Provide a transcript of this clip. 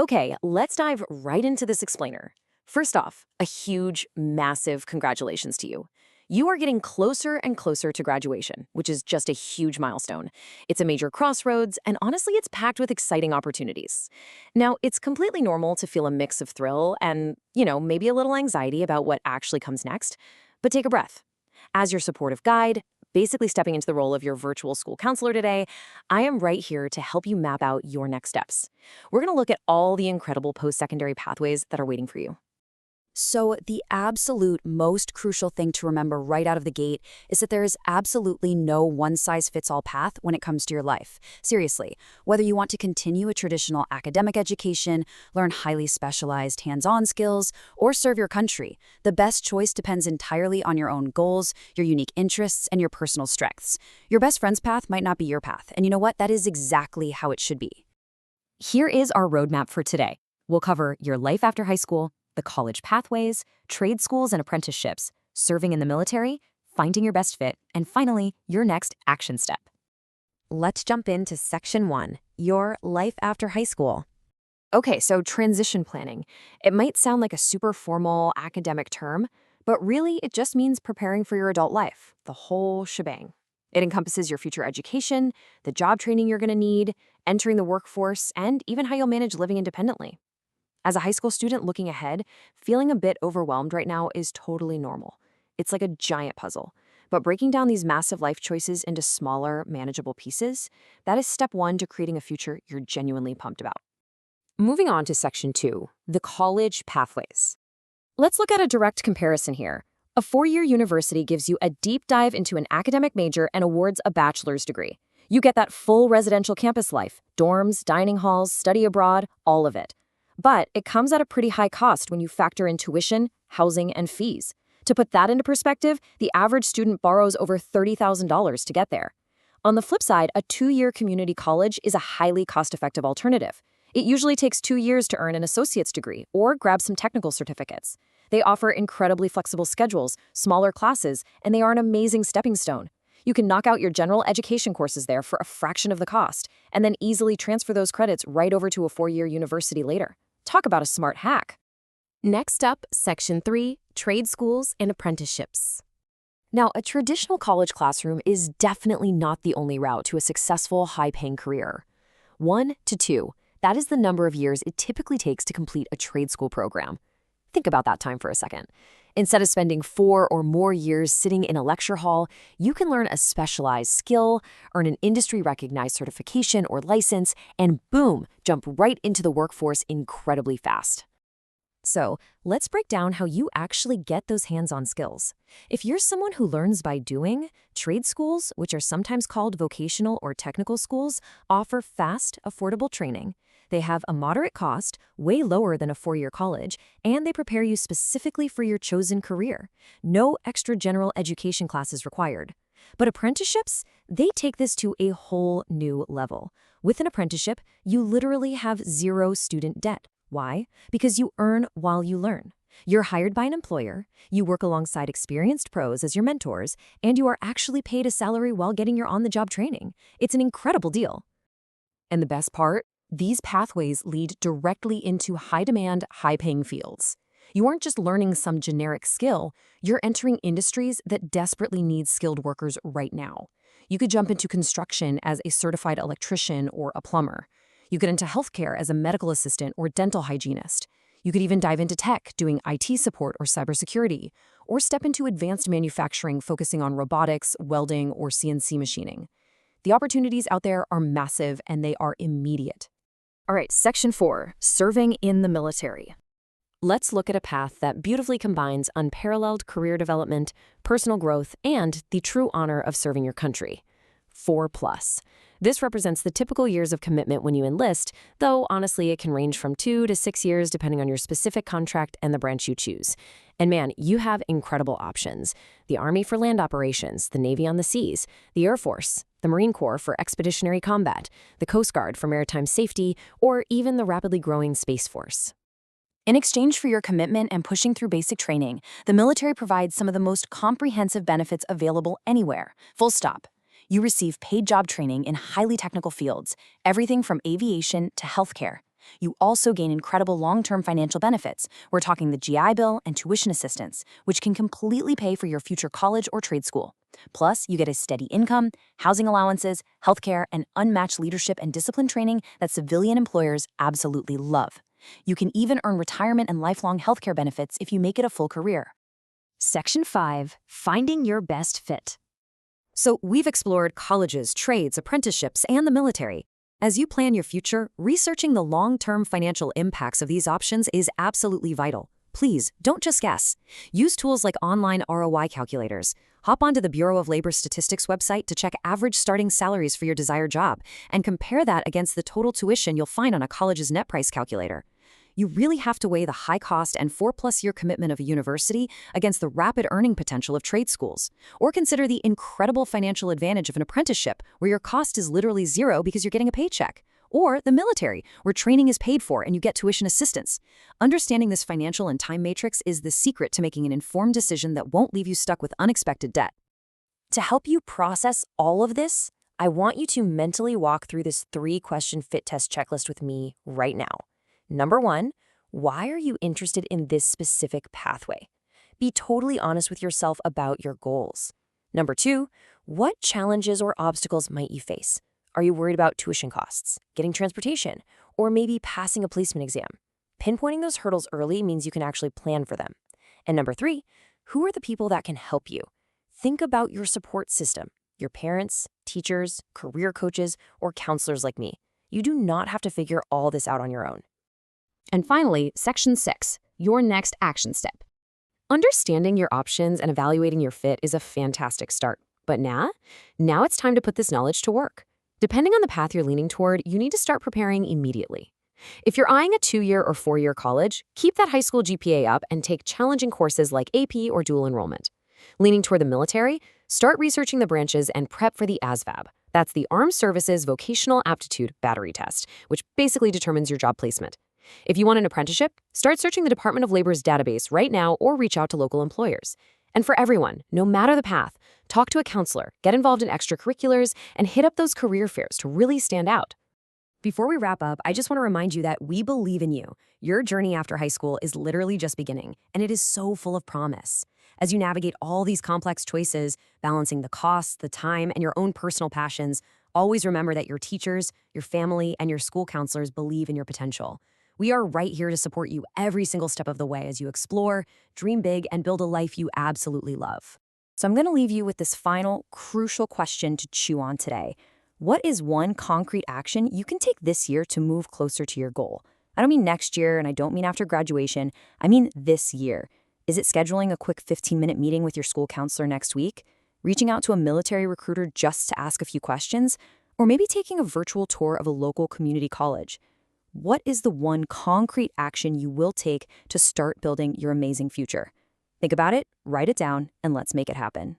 Okay, let's dive right into this explainer. First off, a huge, massive congratulations to you. You are getting closer and closer to graduation, which is just a huge milestone. It's a major crossroads, and honestly, it's packed with exciting opportunities. Now, it's completely normal to feel a mix of thrill and, maybe a little anxiety about what actually comes next. But take a breath. As your supportive guide, basically stepping into the role of your virtual school counselor today, I am right here to help you map out your next steps. We're going to look at all the incredible post-secondary pathways that are waiting for you. So, the absolute most crucial thing to remember right out of the gate is that there is absolutely no one-size-fits-all path when it comes to your life. Seriously, whether you want to continue a traditional academic education, learn highly specialized hands-on skills, or serve your country, the best choice depends entirely on your own goals, your unique interests, and your personal strengths. Your best friend's path might not be your path, and you know what? That is exactly how it should be. Here is our roadmap for today. We'll cover your life after high school, the college pathways, trade schools and apprenticeships, serving in the military, finding your best fit, and finally, your next action step. Let's jump into Section 1, your life after high school. Okay, so transition planning. It might sound like a super formal academic term, but really it just means preparing for your adult life, the whole shebang. It encompasses your future education, the job training you're going to need, entering the workforce, and even how you'll manage living independently. As a high school student looking ahead, feeling a bit overwhelmed right now is totally normal. It's like a giant puzzle. But breaking down these massive life choices into smaller, manageable pieces, that is step one to creating a future you're genuinely pumped about. Moving on to Section 2, the college pathways. Let's look at a direct comparison here. A 4-year university gives you a deep dive into an academic major and awards a bachelor's degree. You get that full residential campus life, dorms, dining halls, study abroad, all of it. But it comes at a pretty high cost when you factor in tuition, housing, and fees. To put that into perspective, the average student borrows over $30,000 to get there. On the flip side, a 2-year community college is a highly cost-effective alternative. It usually takes 2 years to earn an associate's degree or grab some technical certificates. They offer incredibly flexible schedules, smaller classes, and they are an amazing stepping stone. You can knock out your general education courses there for a fraction of the cost, and then easily transfer those credits right over to a 4-year university later. Talk about a smart hack. Next up, Section 3, trade schools and apprenticeships. Now, a traditional college classroom is definitely not the only route to a successful, high-paying career. 1 to 2, that is the number of years it typically takes to complete a trade school program. Think about that time for a second. Instead of spending 4 or more years sitting in a lecture hall, you can learn a specialized skill, earn an industry-recognized certification or license, and boom, jump right into the workforce incredibly fast. So, let's break down how you actually get those hands-on skills. If you're someone who learns by doing, trade schools, which are sometimes called vocational or technical schools, offer fast, affordable training. They have a moderate cost, way lower than a 4-year college, and they prepare you specifically for your chosen career. No extra general education classes required. But apprenticeships, they take this to a whole new level. With an apprenticeship, you literally have zero student debt. Why? Because you earn while you learn. You're hired by an employer, you work alongside experienced pros as your mentors, and you are actually paid a salary while getting your on-the-job training. It's an incredible deal. And the best part? These pathways lead directly into high-demand, high-paying fields. You aren't just learning some generic skill, you're entering industries that desperately need skilled workers right now. You could jump into construction as a certified electrician or a plumber. You get into healthcare as a medical assistant or dental hygienist. You could even dive into tech, doing IT support or cybersecurity, or step into advanced manufacturing focusing on robotics, welding, or CNC machining. The opportunities out there are massive and they are immediate. All right, Section 4, serving in the military. Let's look at a path that beautifully combines unparalleled career development, personal growth, and the true honor of serving your country. 4+. This represents the typical years of commitment when you enlist, though honestly it can range from 2 to 6 years depending on your specific contract and the branch you choose. And man, you have incredible options. The Army for land operations, the Navy on the seas, the Air Force, the Marine Corps for expeditionary combat, the Coast Guard for maritime safety, or even the rapidly growing Space Force. In exchange for your commitment and pushing through basic training, the military provides some of the most comprehensive benefits available anywhere. Full stop. You receive paid job training in highly technical fields, everything from aviation to healthcare. You also gain incredible long-term financial benefits. We're talking the GI Bill and tuition assistance, which can completely pay for your future college or trade school. Plus, you get a steady income, housing allowances, healthcare, and unmatched leadership and discipline training that civilian employers absolutely love. You can even earn retirement and lifelong healthcare benefits if you make it a full career. Section 5. Finding your best fit. So we've explored colleges, trades, apprenticeships, and the military. As you plan your future, researching the long-term financial impacts of these options is absolutely vital. Please, don't just guess. Use tools like online ROI calculators. Hop onto the Bureau of Labor Statistics website to check average starting salaries for your desired job, and compare that against the total tuition you'll find on a college's net price calculator. You really have to weigh the high cost and 4+ year commitment of a university against the rapid earning potential of trade schools. Or consider the incredible financial advantage of an apprenticeship, where your cost is literally zero because you're getting a paycheck. Or the military, where training is paid for and you get tuition assistance. Understanding this financial and time matrix is the secret to making an informed decision that won't leave you stuck with unexpected debt. To help you process all of this, I want you to mentally walk through this 3-question fit test checklist with me right now. Number 1, why are you interested in this specific pathway? Be totally honest with yourself about your goals. Number 2, what challenges or obstacles might you face? Are you worried about tuition costs, getting transportation, or maybe passing a placement exam? Pinpointing those hurdles early means you can actually plan for them. And number 3, who are the people that can help you? Think about your support system, your parents, teachers, career coaches, or counselors like me. You do not have to figure all this out on your own. And finally, Section 6, your next action step. Understanding your options and evaluating your fit is a fantastic start. But now it's time to put this knowledge to work. Depending on the path you're leaning toward, you need to start preparing immediately. If you're eyeing a 2-year or 4-year college, keep that high school GPA up and take challenging courses like AP or dual enrollment. Leaning toward the military, start researching the branches and prep for the ASVAB. That's the Armed Services Vocational Aptitude Battery Test, which basically determines your job placement. If you want an apprenticeship, start searching the Department of Labor's database right now or reach out to local employers. And for everyone, no matter the path, talk to a counselor, get involved in extracurriculars, and hit up those career fairs to really stand out. Before we wrap up, I just want to remind you that we believe in you. Your journey after high school is literally just beginning, and it is so full of promise. As you navigate all these complex choices, balancing the costs, the time, and your own personal passions, always remember that your teachers, your family, and your school counselors believe in your potential. We are right here to support you every single step of the way as you explore, dream big, and build a life you absolutely love. So I'm going to leave you with this final, crucial question to chew on today. What is one concrete action you can take this year to move closer to your goal? I don't mean next year, and I don't mean after graduation. I mean this year. Is it scheduling a quick 15-minute meeting with your school counselor next week? Reaching out to a military recruiter just to ask a few questions? Or maybe taking a virtual tour of a local community college? What is the one concrete action you will take to start building your amazing future? Think about it, write it down, and let's make it happen.